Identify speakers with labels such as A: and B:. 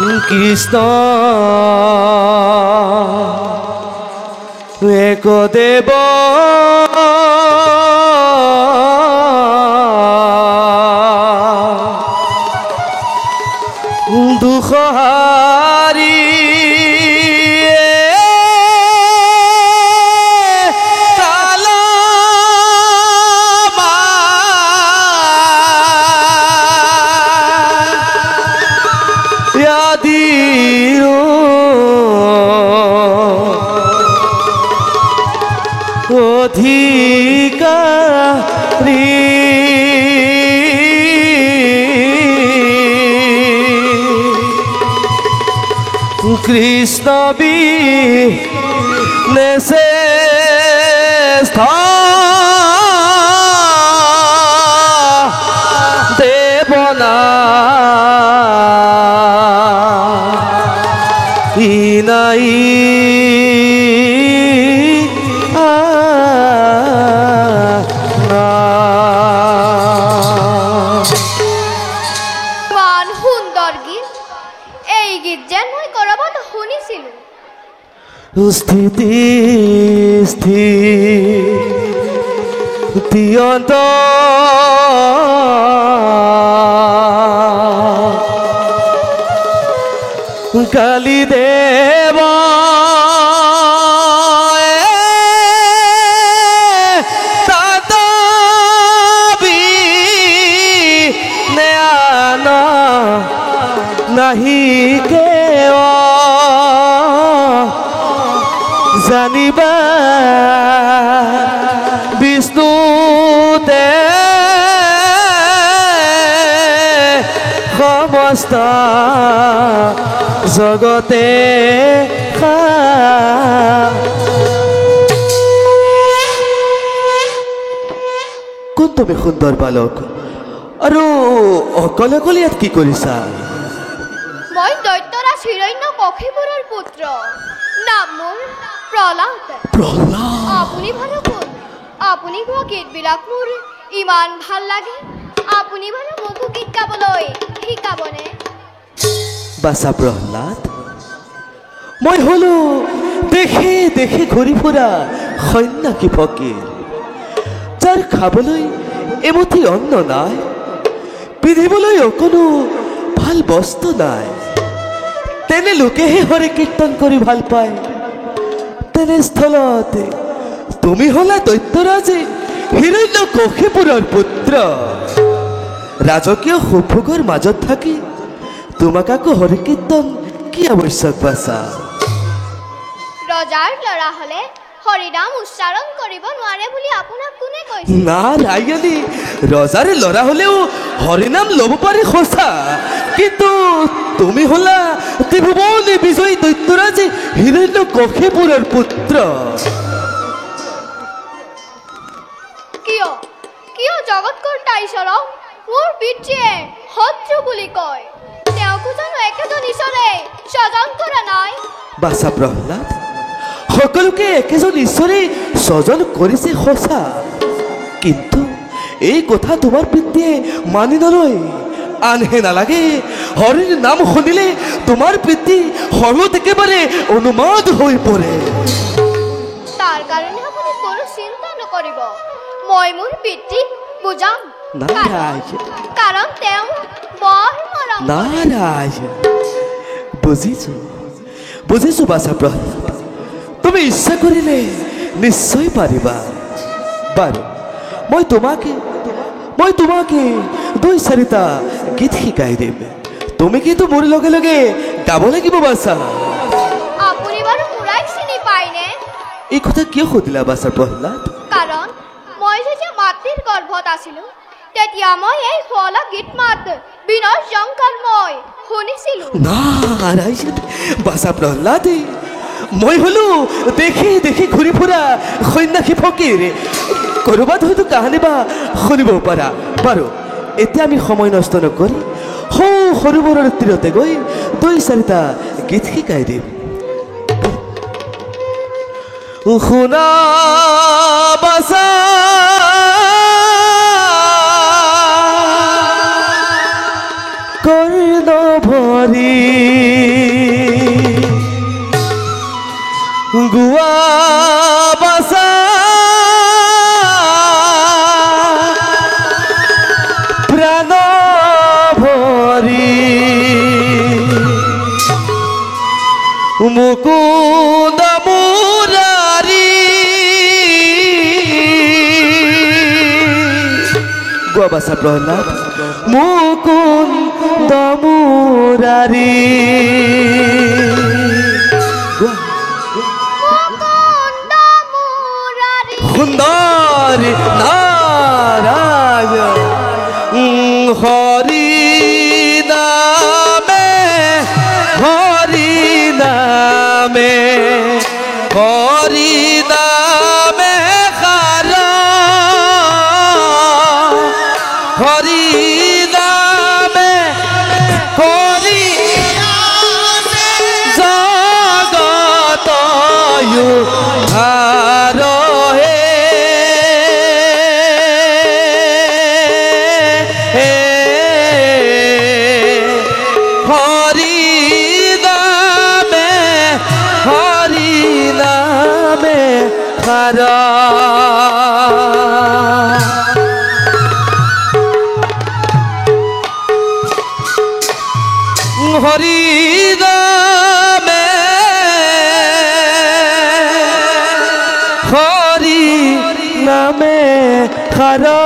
A: কৃষ্ণ একদেৱ দুখহাৰী অধিকাৰী কৃষ্ণ বিনে শ্ৰেষ্ঠ দেৱনা ই নাই স্থিতি স্থিতিয়ন্ত কালি দেৱ তাত বিজ্ঞান নাহি কেৱ জানিবা বিষ্ণুতে সমস্ত জগতে কোন তুমি সুন্দৰ বালক আৰু অকলে অকলে ইয়াত কি কৰিছা?
B: মই দৈত্যৰা হিৰণ্য কশিপুৰৰ পুত্ৰ, নাম মোৰ প্ৰহ্লাদ। আপুনি বাৰু কোন? আপুনি গোৱা গীতবিলাক মোৰ ইমান ভাল লাগে। আপুনি বাৰু মোকো গীত গাবলৈ শিকাবনে?
A: বাছা প্ৰহ্লাদ, মই হলো দেশে দেশে ঘূৰি ফুৰা সন্ন্যাসী ফকীৰ, যাৰ খাবলৈ এমুঠি অন্ন নাই, পিন্ধিবলৈ অকণো ভাল বস্তু নাই। তেনে লোকেহে হৰে কীৰ্তন কৰি ভাল পায়। তেনেস্থলত তুমি হলা দৈত্যৰাজে হিৰণ্য কশিপুৰৰ পুত্ৰ। ৰাজকীয় সুভোগৰ মাজত থাকি তোমাক আকৌ হৰি কীৰ্তন কি আৱশ্যক বাছা?
B: ৰজাৰ ল'ৰা হলে হৰিনাম উচ্চাৰণ কৰিব নোৱাৰে বুলি আপোনাক কোনে কৈছে?
A: না ৰাইজনী, ৰজাৰে ল'ৰা হলেও হৰিনাম ল'ব পাৰি সঁচা, কিন্তু তুমি হলা ত্ৰিভুৱনে বিজয়ী দৈত্যৰাজে হিৰণ্য কশিপুৰৰ পুত্ৰ।
B: কিয় কিয় জগতকৰ্তা ঈশ্বৰক মোৰ পিতৃয়ে শত্ৰু বুলি কয়? তেওঁকো জানো একেজন ঈশ্বৰে স্বজন কৰা নাই?
A: বাছা প্ৰহ্লাদ, সকলোকে একেজন ঈশ্বৰে স্বজন কৰিছে সঁচা, কিন্তু এই কথা তোমাৰ পিতৃয়ে মানি নলয়। আনহে নালাগে, হৰিৰ নাম শুনিলে তোমাৰ পিতৃ হৰত একেবাৰে অনুমাদ হৈ পৰে।
B: তাৰ কাৰণে আপুনি কোনো চিন্তা নকৰিব, মই মোৰ পিতৃক বুজাম। কাৰণ তেওঁ বৰ মৰম।
A: নাৰাজ, বুজিছো বুজিছো বাছা প্ৰহ্লাদ, তুমি ইচ্ছা কৰিলে নিশ্চয় পাৰিবা। বাৰু মই তোমাকে দুই চাৰিটা গীত শিকাই দিম, তুমি কিন্তু মোৰ লগে লগে গাব লাগিব বাছা।
B: আপুনি বাৰু মোৰাই চিনি পায়নে?
A: এই কথা কিয় সুধিলা বাছা প্ৰহ্লাদ?
B: কাৰণ মই যেতিয়া মাতৃৰ গৰ্ভত আছিলো তেতিয়া মই এই শুৱলা গীত মাত বিনয় শংকৰ মই শুনিছিলো।
A: নাৰাজ বাছা প্ৰহ্লাদ, মই হলো দেখি দেখি ঘূৰি ফুৰা সন্ন্যাসী ফকীৰ, ক'ৰবাত হয়তো কাহানী বা শুনিব পাৰা। বাৰু এতিয়া আমি সময় নষ্ট নকৰি সৰোবৰৰ তীৰতে গৈ দুই চাৰিটা গীত শিকাই দিম। শুনা বাছা কৰি প্রাণ ভরি গুয়া বাসা প্রাণ ভরি মুকুন্দ মুরারি গুয়া বাসা প্রহ্লাদ মুকুন্দ মুরারি
B: মুকুন্দ মুরারি
A: সুন্দর নারায়ণ হরি নামে হরি নামে হরি নামে খারা হরি নামে হরি জগত ভার হে হরি নামে খারা হরি নামে হরি নামে খারা